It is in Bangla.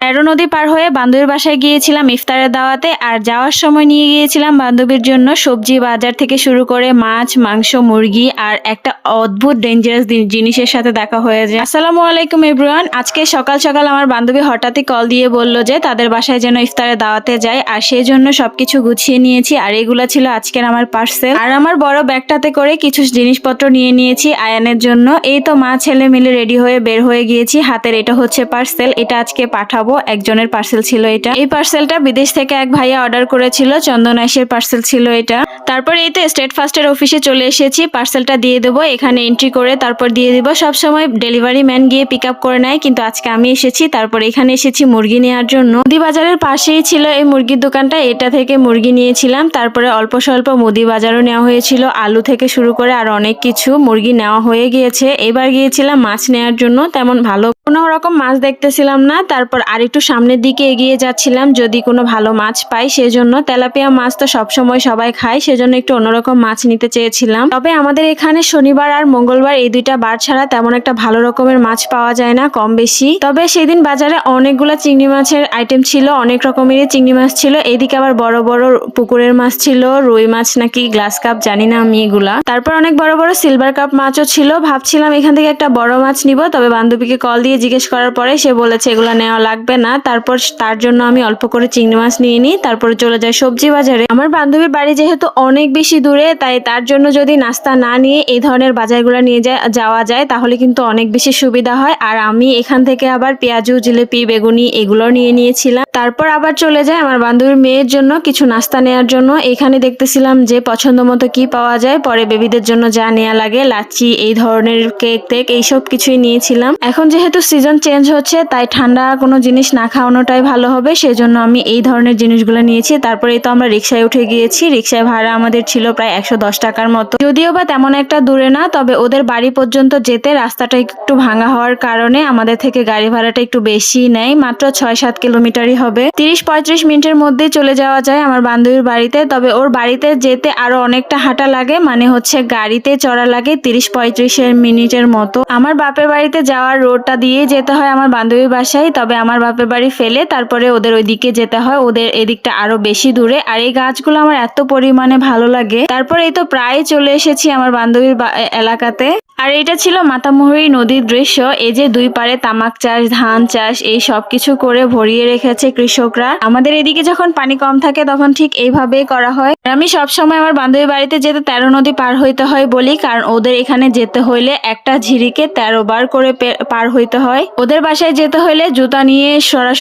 তেরো নদী পার হয়ে বান্ধবীর বাসায় গিয়েছিলাম ইফতারের দাওয়াতে। আর যাওয়ার সময় নিয়ে গিয়েছিলাম বান্ধবীর জন্য সবজি বাজার থেকে শুরু করে মাছ, মাংস, মুরগি, আর একটা অদ্ভুত ডেঞ্জারাস জিনিসের সাথে দেখা হয়ে যায়। আসসালামু আলাইকুম এভরিওয়ান। আজকে সকাল সকাল আমার বান্ধবী হঠাৎই কল দিয়ে বলল যে তাদের বাসায় যেন ইফতারের দাওয়াতে যায়, আর সেই জন্য সবকিছু গুছিয়ে নিয়েছি। আর এগুলো ছিল আজকের আমার পার্সেল। আর আমার বড় ব্যাগটাতে করে কিছু জিনিসপত্র নিয়ে নিয়েছি আয়ানের জন্য। এই তো মা ছেলে মিলে রেডি হয়ে বের হয়ে গিয়েছি। হাতের এটা হচ্ছে পার্সেল, এটা আজকে পাঠাবো। একজনের পার্সেল ছিল এটা। এই পার্সেলটা বিদেশ থেকে এক ভাইয়া অর্ডার করেছিল, চন্দনাইশের পার্সেল ছিল এটা। তারপর এই তো স্টেট ফার্স্টের অফিসে চলে এসেছি, পার্সেলটা দিয়ে দেবো এখানে এন্ট্রি করে, তারপর দিয়ে দিব। সবসময় ডেলিভারি ম্যান গিয়ে পিক আপ করে নেয়, কিন্তু আজকে আমি এসেছি। তারপর এখানে এসেছি মুরগি নেওয়ার জন্য। মুদি বাজারের পাশেই ছিল এই মুরগির দোকানটা, এটা থেকে মুরগি নিয়েছিলাম। তারপরে অল্প স্বল্প মুদি বাজারও নেওয়া হয়েছিল, আলু থেকে শুরু করে আর অনেক কিছু মুরগি নেওয়া হয়ে গিয়েছে। এবার গিয়েছিলাম মাছ নেওয়ার জন্য, তেমন ভালো কোনো রকম মাছ দেখতেছিলাম না। তারপর আর একটু সামনের দিকে এগিয়ে যাচ্ছিলাম যদি কোনো ভালো মাছ পাই সেজন্য। তেলাপিয়া মাছ তো সবসময় সবাই খায়, সেজন্য একটু অন্যরকম মাছ নিতে চেয়েছিলাম। তবে আমাদের এখানে শনিবার আর মঙ্গলবার এই দুইটা বার ছাড়া তেমন একটা ভালো রকমের মাছ পাওয়া যায় না, কম বেশি। তবে সেদিন বাজারে অনেকগুলা চিংড়ি মাছের আইটেম ছিল, অনেক রকমেরই চিংড়ি মাছ ছিল। এইদিকে আবার বড় বড় পুকুরের মাছ ছিল, রুই মাছ নাকি গ্লাস কাপ জানি না আমি এগুলা। তারপর অনেক বড় বড় সিলভার কাপ মাছও ছিল। ভাবছিলাম এখান থেকে একটা বড় মাছ নিব, তবে বান্ধবীকে কল দিয়ে জিজ্ঞেস করার পরে সে বলেছে এগুলো নেওয়া লাগবে না। তারপর তার জন্য আমি অল্প করে চিংড়ি মাছ নিয়ে নিই, তারপরে চলে যাই সবজি বাজারে। আমার বান্ধবীর বাড়ি যেহেতু অনেক বেশি দূরে, তাই তার জন্য যদি নাস্তা না নিয়ে এই ধরনের বাজারগুলো নিয়ে যাওয়া যায় তাহলে কিন্তু অনেক বেশি সুবিধা হয়। আর আমি এখান থেকে আবার পেঁয়াজু, জিলিপি, বেগুনি এগুলো নিয়ে নিয়েছিলাম। তারপর আবার চলে যায় আমার বান্ধবীর মেয়ের জন্য কিছু নাস্তা নেওয়ার জন্য। এখানে দেখতেছিলাম যে পছন্দ মতো কি পাওয়া যায়, পরে বেবিদের জন্য যা নেওয়া লাগে, লাচ্ছি, এই ধরনের কেক টেক এইসব কিছুই নিয়েছিলাম। এখন যেহেতু সিজন চেঞ্জ হচ্ছে, তাই ঠান্ডা কোনো জিনিস না খাওয়ানোটাই ভালো হবে, সেজন্য আমি এই ধরনের জিনিসগুলো নিয়েছি। তারপরে তো আমরা রিক্সায় উঠে গিয়েছি। রিক্সায় ভাড়া আমাদের ছিল প্রায় 110 টাকার মতো, যদিও বা তেমন একটা দূরে না। তবে ওদের বাড়ি পর্যন্ত যেতে রাস্তাটা একটু ভাঙা হওয়ার কারণে আমাদের থেকে গাড়ি ভাড়াটা একটু বেশি নেয়, মাত্র 6-7 কিলোমিটারই হবে। 30-35 মিনিটের মধ্যে চলে যাওয়া যায় আমার বান্ধবীর বাড়িতে। তবে ওর বাড়িতে যেতে আরো অনেকটা হাঁটা লাগে, মানে হচ্ছে গাড়িতে চড়া লাগে 30-35 মিনিটের মতো। আমার বাপের বাড়িতে যাওয়ার রোডটা দিয়ে যেতে হয় আমার বান্ধবীর বাসায়, তবে আমার বাপের বাড়ি ফেলে তারপরে ওদের ওইদিকে যেতে হয়। ওদের এদিকটা আরো বেশি দূরে। আর এই গাছগুলো আমার এত পরিমাণে ভালো লাগে। তারপর এই তো প্রায় চলে এসেছি আমার বান্ধবীর এলাকাতে। আর এটা ছিল মাতামুহুরী নদীর দৃশ্য। এই যে দুই পারে তামাক চাষ, ধান চাষ, এই সব কিছু করে ভরিয়ে রেখেছে কৃষকরা। আমাদের এদিকে যখন পানি কম থাকে তখন ঠিক এইভাবেই করা হয়। আমি সবসময় আমার বান্ধবীর বাড়িতে যেতে 13 নদী পার হইতে হয় বলি, কারণ ওদের এখানে যেতে হইলে একটা ঝিরিকে 13 বার করে পার হইতে হয়। ওদের বাসায় যেতে হইলে জুতা নিয়ে সরাসরি